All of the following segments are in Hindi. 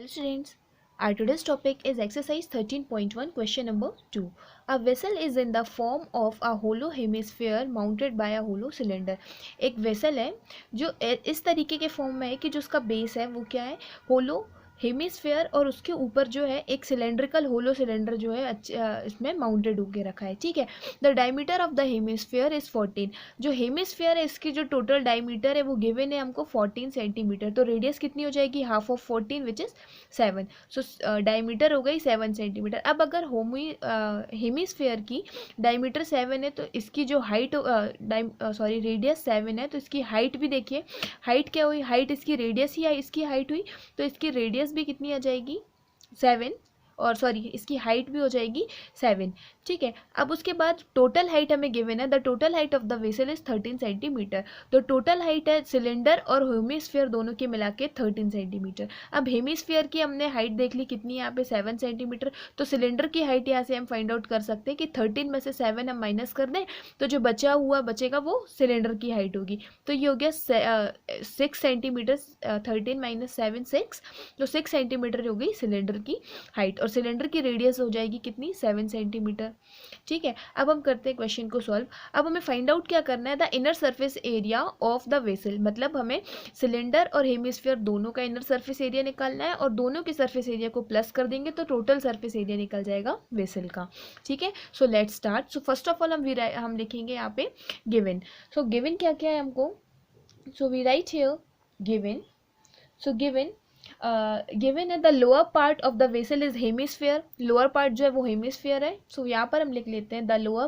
Hello students, our today's topic is exercise 13.1 question number 2. A vessel is in the form of a hollow hemisphere mounted by a hollow cylinder. एक वेसल है जो इस तरीके के फॉर्म में है कि जो उसका बेस है वो क्या है, होलो हेमिस्फेयर, और उसके ऊपर जो है एक सिलेंड्रिकल होलो सिलेंडर जो है इसमें माउंटेड होके रखा है. ठीक है. The diameter of the hemisphere is 14. जो हेमिस्फेयर है इसकी जो टोटल डायमीटर है वो गिवन है हमको 14 सेंटीमीटर. तो रेडियस कितनी हो जाएगी, half of 14 which is 7. So diameter हो गई 7 सेंटीमीटर. अब अगर हेमिस्फेयर की डायमीटर 7 है तो इसकी जो हाइट रेडियस 7 है तो इसकी हाइट भी देखिए, हाइट क्या हुई, हाइट इसकी रेडियस ही इसकी हाइट हुई, तो इसकी रेडियस भी कितनी आ जाएगी 7, और इसकी हाइट भी हो जाएगी 7. ठीक है. अब उसके बाद टोटल हाइट हमें गिवन है, the total height of the vessel is 13 centimetre. तो टोटल हाइट है सिलेंडर और हेमिस्फीयर दोनों के मिला के 13 सेंटीमीटर. अब हेमिस्फीयर की हमने हाइट देख ली कितनी है यहाँ पे 7 सेंटीमीटर. तो सिलेंडर की हाइट यहाँ से हम फाइंड आउट कर सकते हैं कि 13 में से 7 हम माइनस कर दें तो जो बचेगा वो सिलेंडर की हाइट होगी. तो ये हो गया 6 सेंटीमीटर. 13 माइनस 7 6, तो 6 सेंटीमीटर हो गई सिलेंडर की हाइट, और सिलेंडर की रेडियस हो जाएगी कितनी, 7 सेंटीमीटर. ठीक है. अब हम करते हैं क्वेश्चन को सॉल्व. अब हमें फाइंड आउट क्या करना है, the inner surface area of the vessel. मतलब हमें सिलेंडर और हेमिस्फीयर दोनों का इनर सरफेस एरिया निकालना है, और दोनों के सरफेस एरिया को प्लस कर देंगे तो टोटल सरफेस एरिया निकल जाएगा वेसल का. ठीक है. So let's start. So first of all हम लिखेंगे यहाँ पे गिवन. सो गिवन क्या क्या है हमको, so we write here given. So given है the lower part of the vessel is hemisphere. Lower part जो है वो हेमिस्फीयर है. सो यहाँ पर हम लिख लेते हैं the lower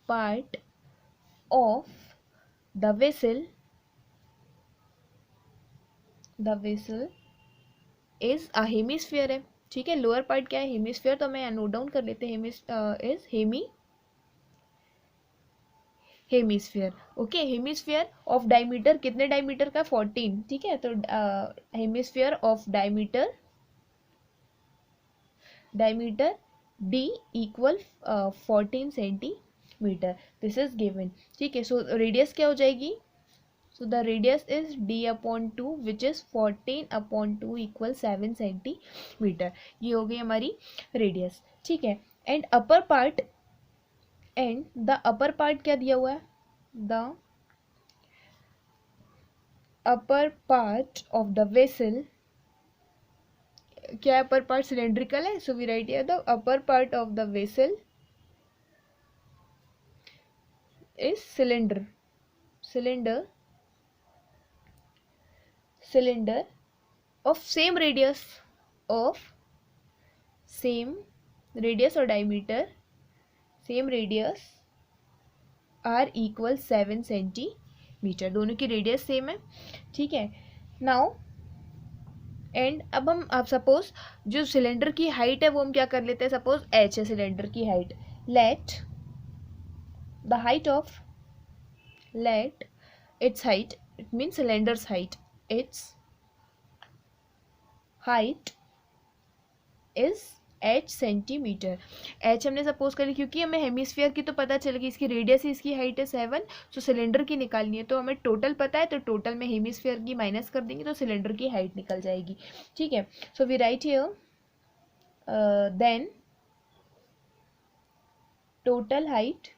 part of the vessel is a hemisphere है. ठीक है. लोअर पार्ट क्या है, हेमिस्फीयर. तो मैं नोट डाउन कर लेते हैं, hemisphere. Okay. Hemisphere of diameter, कितने डायमीटर का, 14. ठीक है. तो hemisphere of diameter d equal 14 centimetre. This is given. ठीक है. सो रेडियस क्या हो जाएगी, so the radius is d/2 which is 14/2 equal 7 centimetre. ये हो गई हमारी रेडियस. ठीक है. एंड द अपर पार्ट क्या दिया हुआ है, the upper part of the vessel, क्या अपर पार्ट सिलेंड्रिकल है. So we write here the upper part of the vessel is cylinder of same radius or diameter, same radius are equal 7 centimetre. दोनों की रेडियस सेम है. ठीक है. नाउ एंड अब आप सपोज जो सिलेंडर की हाइट है वो हम क्या कर लेते हैं, सपोज h है सिलेंडर की height. Let its height, it means cylinder's height, its height is h centimetre. h हमने सपोज करी क्योंकि हमें हेमिस्फीयर की तो पता चल गई, इसकी रेडियस ही इसकी हाइट है 7. सो सिलेंडर की निकालनी है तो हमें टोटल पता है, तो टोटल में हेमिस्फीयर की माइनस कर देंगे तो सिलेंडर की हाइट निकल जाएगी. ठीक है. So we write here then total height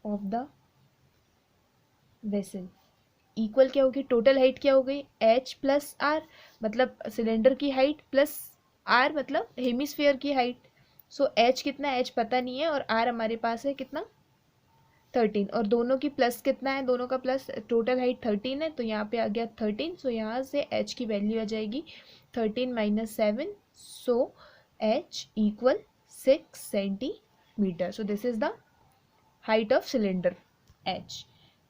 of the vessel equal क्या होगी, टोटल हाइट क्या हो गई, h प्लस आर, मतलब सिलेंडर की हाइट प्लस r मतलब हेमिस्फीयर की हाइट. सो h कितना है, h पता नहीं है, और r हमारे पास है कितना 13, और दोनों की प्लस कितना है, दोनों का प्लस, टोटल हाइट 13 है तो यहाँ पे आ गया 13. सो यहाँ से h की वैल्यू आ जाएगी 13 minus 7. So h equal 6 centimetre. So this is the height of cylinder h.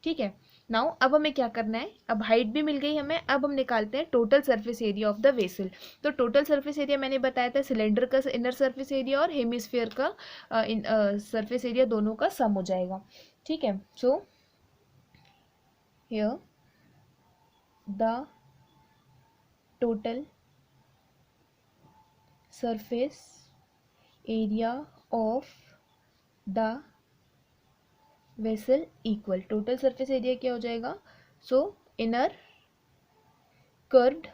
ठीक है. नाउ अब हमें क्या करना है, अब हाइट भी मिल गई हमें, अब हम निकालते हैं total surface area of the vessel. तो टोटल सरफेस एरिया मैंने बताया था सिलेंडर का इनर सरफेस एरिया और हेमिस्फीयर का सरफेस एरिया दोनों का सम हो जाएगा. ठीक है. So here the total surface area of the vessel equal, total surface area क्या हो जाएगा, सो inner curved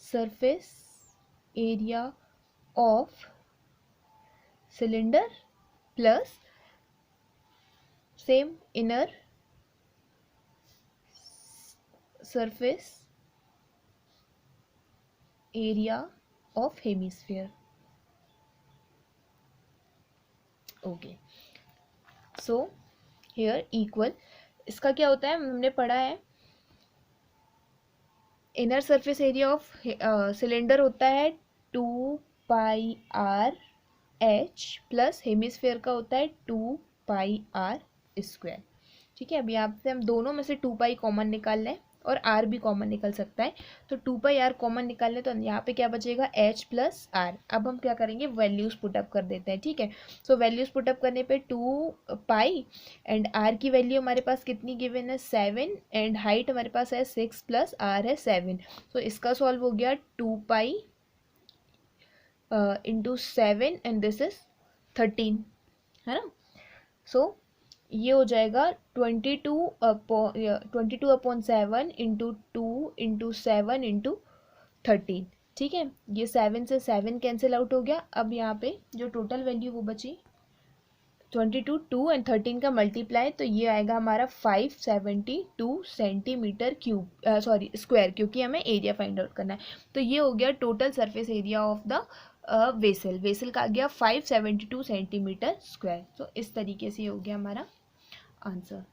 surface area of cylinder plus same inner surface area of hemisphere. Okay, so here equal, इसका क्या होता है, हमने पढ़ा है inner surface area of cylinder होता है 2πr h प्लस हेमिस्फेयर का होता है 2πr स्क्वायर। ठीक है, अब यहाँ से हम दोनों में से 2π कॉमन निकाल लें और r भी कॉमन निकल सकता है, तो 2πr कॉमन निकाल लें तो यहाँ पे क्या बचेगा h प्लस r। अब हम क्या करेंगे, वैल्यूज पुटअप कर देते हैं। ठीक है, सो वैल्यूज पुटअप करने पे 2π एंड r की वैल्यू हमारे पास कितनी गिवन है 7 एंड हाइट हमारे पास है 6 प्लस r है 7, तो इसका सॉल्व हो गया 2π इंटू 7 एंड दिस इज 13, है ना। सो ये हो जाएगा 22/7 इंटू 2 इंटू 7 इंटू 13। ठीक है, ये 7 से 7 कैंसिल आउट हो गया। अब यहाँ पे जो टोटल वैल्यू वो बची 22, 2 एंड 13 का मल्टीप्लाई, तो ये आएगा हमारा 572 सेंटीमीटर क्यूब, सॉरी स्क्वायर, क्योंकि हमें एरिया फाइंड आउट करना है। तो ये हो गया total surface area of the vessel का आ गया 572 सेंटीमीटर स्क्वायर। तो इस तरीके से हो गया हमारा आंसर।